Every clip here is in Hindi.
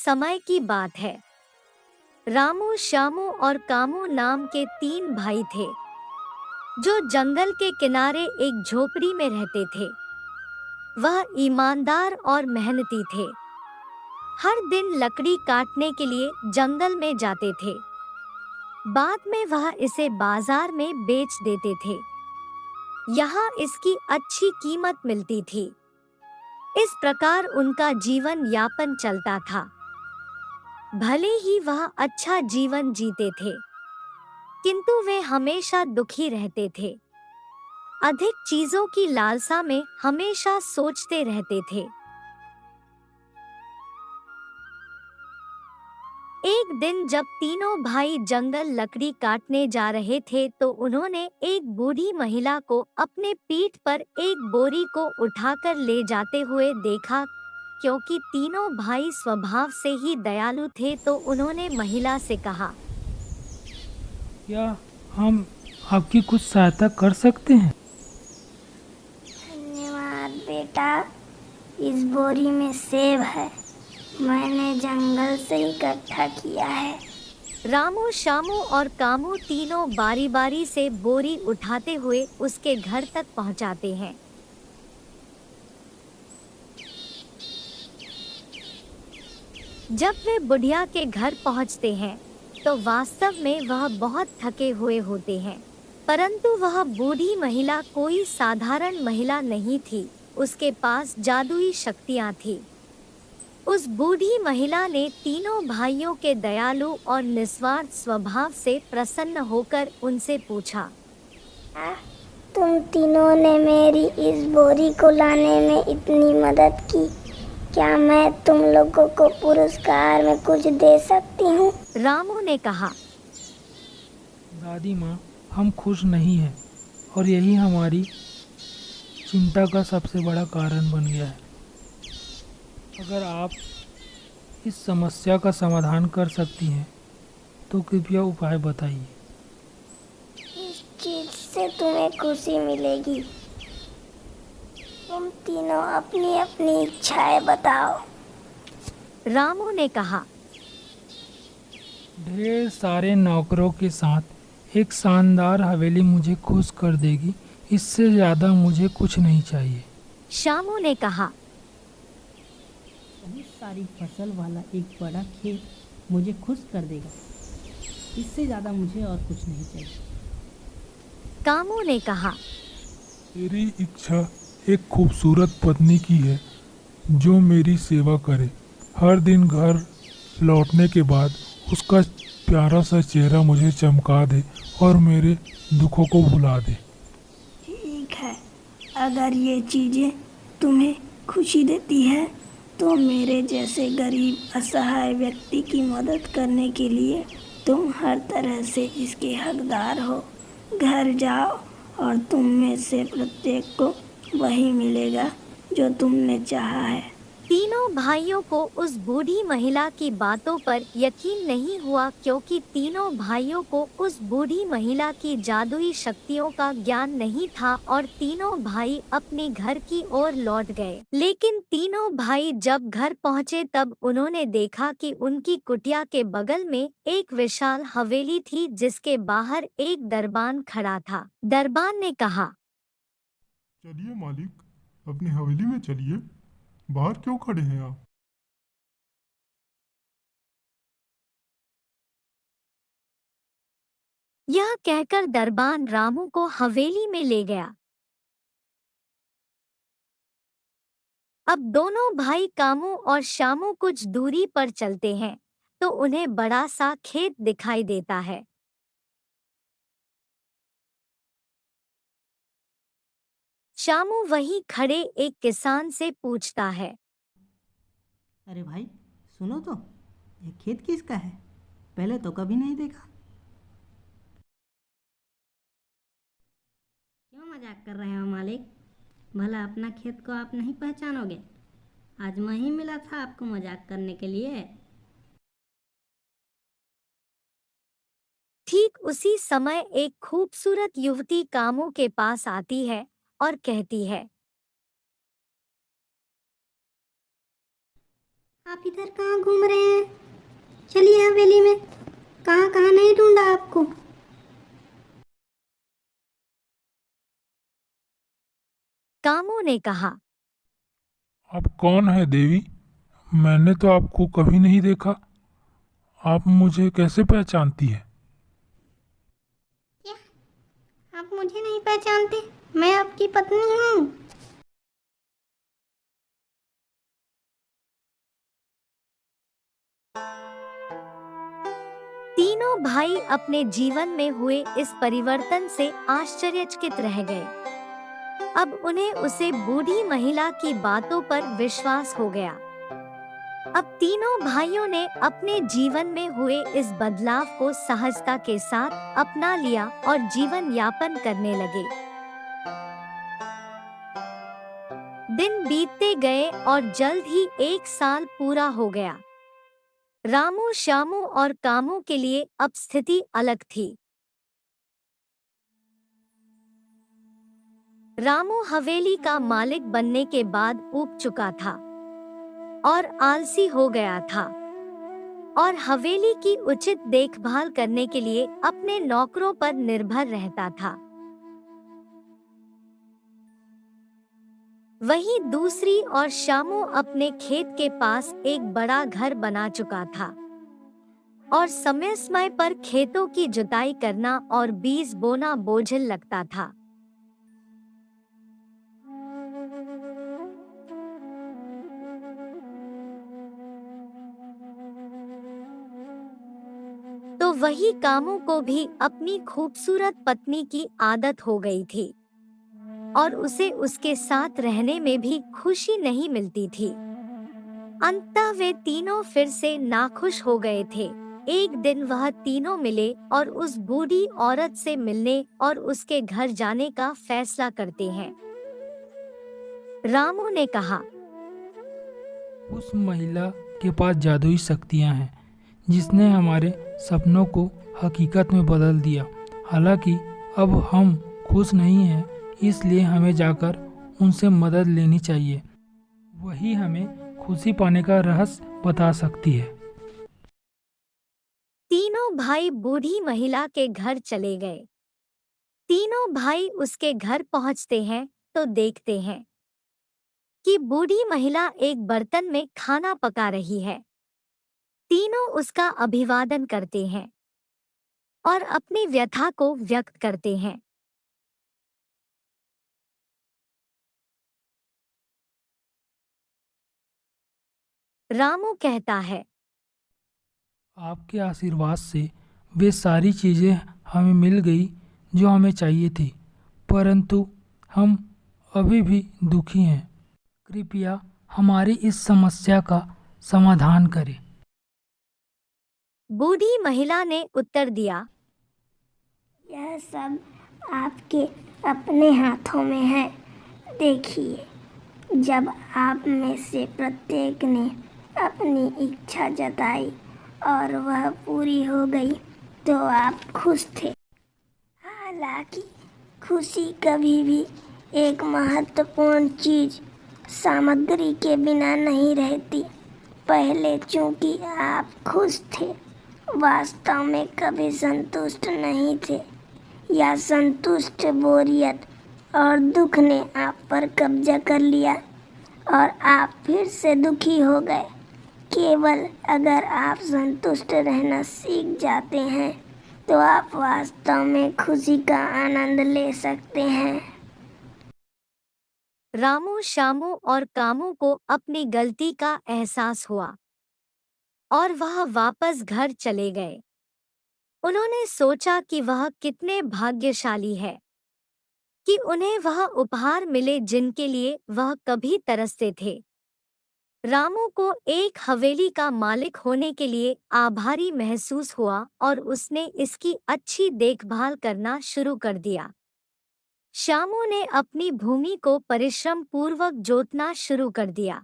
समय की बात है। रामू, श्यामू और कामू नाम के 3 भाई थे, जो जंगल के किनारे एक झोपड़ी में रहते थे। वह ईमानदार और मेहनती थे। हर दिन लकड़ी काटने के लिए जंगल में जाते थे। बाद में वह इसे बाजार में बेच देते थे। यहाँ इसकी अच्छी कीमत मिलती थी। इस प्रकार उनका जीवन यापन चलता था। भले ही वह अच्छा जीवन जीते थे, किंतु वे हमेशा दुखी रहते थे। अधिक चीजों की लालसा में हमेशा सोचते रहते थे। एक दिन जब तीनों भाई जंगल लकड़ी काटने जा रहे थे तो उन्होंने एक बूढ़ी महिला को अपने पीठ पर एक बोरी को उठाकर ले जाते हुए देखा। क्योंकि तीनों भाई स्वभाव से ही दयालु थे तो उन्होंने महिला से कहा, क्या हम आपकी कुछ सहायता कर सकते हैं? धन्यवाद बेटा, इस बोरी में सेब है। मैंने जंगल से इकट्ठा किया है। रामू, श्यामू और कामू तीनों बारी बारी से बोरी उठाते हुए उसके घर तक पहुंचाते हैं। जब वे बुढ़िया के घर पहुंचते हैं तो वास्तव में वह बहुत थके हुए होते हैं। परंतु वह बूढ़ी महिला कोई साधारण महिला नहीं थी, उसके पास जादुई शक्तियां थी। उस बूढ़ी महिला ने तीनों भाइयों के दयालु और निस्वार्थ स्वभाव से प्रसन्न होकर उनसे पूछा, तुम तीनों ने मेरी इस बोरी को लाने में इतनी मदद की, क्या मैं तुम लोगों को पुरस्कार में कुछ दे सकती हूँ? रामू ने कहा, दादी माँ, हम खुश नहीं हैं और यही हमारी चिंता का सबसे बड़ा कारण बन गया है। अगर आप इस समस्या का समाधान कर सकती हैं तो कृपया उपाय बताइए। इस चीज से तुम्हें खुशी मिलेगी। तुम तीनों अपनी अपनी इच्छाएं बताओ। रामू ने कहा, ढेर सारे नौकरों के साथ एक शानदार हवेली मुझे खुश कर देगी, इससे ज़्यादा मुझे कुछ नहीं चाहिए। श्यामू ने कहा, बहुत सारी फसल वाला एक बड़ा खेत मुझे खुश कर देगा, इससे ज़्यादा मुझे और कुछ नहीं चाहिए। कामू ने कहा, मेरी इच्छा एक खूबसूरत पत्नी की है जो मेरी सेवा करे, हर दिन घर लौटने के बाद उसका प्यारा सा चेहरा मुझे चमका दे और मेरे दुखों को भुला दे। ठीक है, अगर ये चीजें तुम्हें खुशी देती है तो मेरे जैसे गरीब असहाय व्यक्ति की मदद करने के लिए तुम हर तरह से इसके हकदार हो। घर जाओ और तुम में से प्रत्येक को वही मिलेगा जो तुमने चाहा है। तीनों भाइयों को उस बूढ़ी महिला की बातों पर यकीन नहीं हुआ, क्योंकि तीनों भाइयों को उस बूढ़ी महिला की जादुई शक्तियों का ज्ञान नहीं था और तीनों भाई अपने घर की ओर लौट गए। लेकिन तीनों भाई जब घर पहुंचे तब उन्होंने देखा कि उनकी कुटिया के बगल में एक विशाल हवेली थी, जिसके बाहर एक दरबान खड़ा था। दरबान ने कहा, चलिए मालिक, अपनी हवेली में चलिए, बाहर क्यों खड़े हैं आप? यह कहकर दरबान रामू को हवेली में ले गया। अब दोनों भाई कामू और श्यामू कुछ दूरी पर चलते हैं तो उन्हें बड़ा सा खेत दिखाई देता है। श्यामू वहीं खड़े एक किसान से पूछता है, अरे भाई सुनो तो, ये खेत किसका है? पहले तो कभी नहीं देखा। क्यों मजाक कर रहे हो मालिक? भला अपना खेत को आप नहीं पहचानोगे? आज मैं ही मिला था आपको मजाक करने के लिए। ठीक उसी समय एक खूबसूरत युवती कामू के पास आती है और कहती है, आप इधर कहाँ घूम रहे हैं? चलिए हवेली में, कहाँ कहाँ नहीं ढूंढा आपको। कामू ने कहा। आप कौन है देवी? मैंने तो आपको कभी नहीं देखा। आप मुझे कैसे पहचानती है? क्या आप मुझे नहीं पहचानते? मैं आपकी पत्नी हूँ। तीनों भाई अपने जीवन में हुए इस परिवर्तन से आश्चर्यचकित रह गए। अब उन्हें उसे बूढ़ी महिला की बातों पर विश्वास हो गया। अब तीनों भाइयों ने अपने जीवन में हुए इस बदलाव को सहजता के साथ अपना लिया और जीवन यापन करने लगे। दिन बीतते गए और जल्द ही 1 साल पूरा हो गया। रामू, श्यामू और कामू के लिए अब स्थिति अलग थी। रामू हवेली का मालिक बनने के बाद ऊब चुका था और आलसी हो गया था और हवेली की उचित देखभाल करने के लिए अपने नौकरों पर निर्भर रहता था। वहीं दूसरी ओर श्यामू अपने खेत के पास एक बड़ा घर बना चुका था और समय समय पर खेतों की जुताई करना और बीज बोना बोझिल लगता था। तो वही कामू को भी अपनी खूबसूरत पत्नी की आदत हो गई थी और उसे उसके साथ रहने में भी खुशी नहीं मिलती थी। अंततः वे तीनों फिर से नाखुश हो गए थे। एक दिन वह तीनों मिले और उस बूढ़ी औरत से मिलने और उसके घर जाने का फैसला करते हैं। रामू ने कहा। उस महिला के पास जादुई शक्तियां हैं जिसने हमारे सपनों को हकीकत में बदल दिया। हालांकि अब हम खुश नहीं हैं, इसलिए हमें जाकर उनसे मदद लेनी चाहिए। वही हमें खुशी पाने का रहस्य बता सकती है। तीनों भाई बूढ़ी महिला के घर चले गए। तीनों भाई उसके घर पहुंचते हैं तो देखते हैं कि बूढ़ी महिला एक बर्तन में खाना पका रही है। तीनों उसका अभिवादन करते हैं और अपनी व्यथा को व्यक्त करते हैं। रामू कहता है। आपके आशीर्वाद से वे सारी चीज़ें हमें मिल गई जो हमें चाहिए थी, परंतु हम अभी भी दुखी हैं। कृपया हमारी इस समस्या का समाधान करें। बूढ़ी महिला ने उत्तर दिया। यह सब आपके अपने हाथों में है। देखिए, जब आप में से प्रत्येक ने अपनी इच्छा जताई और वह पूरी हो गई तो आप खुश थे। हालांकि खुशी कभी भी एक महत्वपूर्ण चीज सामग्री के बिना नहीं रहती। पहले चूंकि आप खुश थे, वास्तव में कभी संतुष्ट नहीं थे, या संतुष्ट बोरियत और दुख ने आप पर कब्जा कर लिया और आप फिर से दुखी हो गए। केवल अगर आप संतुष्ट रहना सीख जाते हैं तो आप वास्तव में खुशी का आनंद ले सकते हैं। रामू, श्यामू और कामू को अपनी गलती का एहसास हुआ और वह वापस घर चले गए। उन्होंने सोचा कि वह कितने भाग्यशाली है कि उन्हें वह उपहार मिले जिनके लिए वह कभी तरसते थे। रामू को एक हवेली का मालिक होने के लिए आभारी महसूस हुआ और उसने इसकी अच्छी देखभाल करना शुरू कर दिया। श्यामू ने अपनी भूमि को परिश्रम पूर्वक जोतना शुरू कर दिया।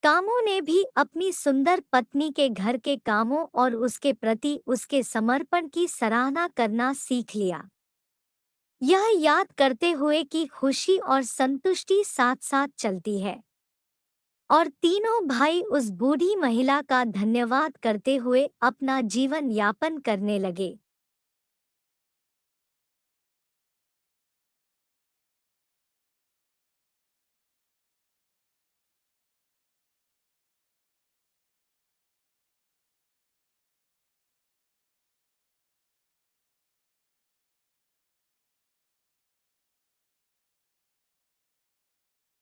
कामू ने भी अपनी सुंदर पत्नी के घर के कामों और उसके प्रति उसके समर्पण की सराहना करना सीख लिया। यह याद करते हुए कि खुशी और संतुष्टि साथ साथ चलती है। और तीनों भाई उस बूढ़ी महिला का धन्यवाद करते हुए अपना जीवन यापन करने लगे।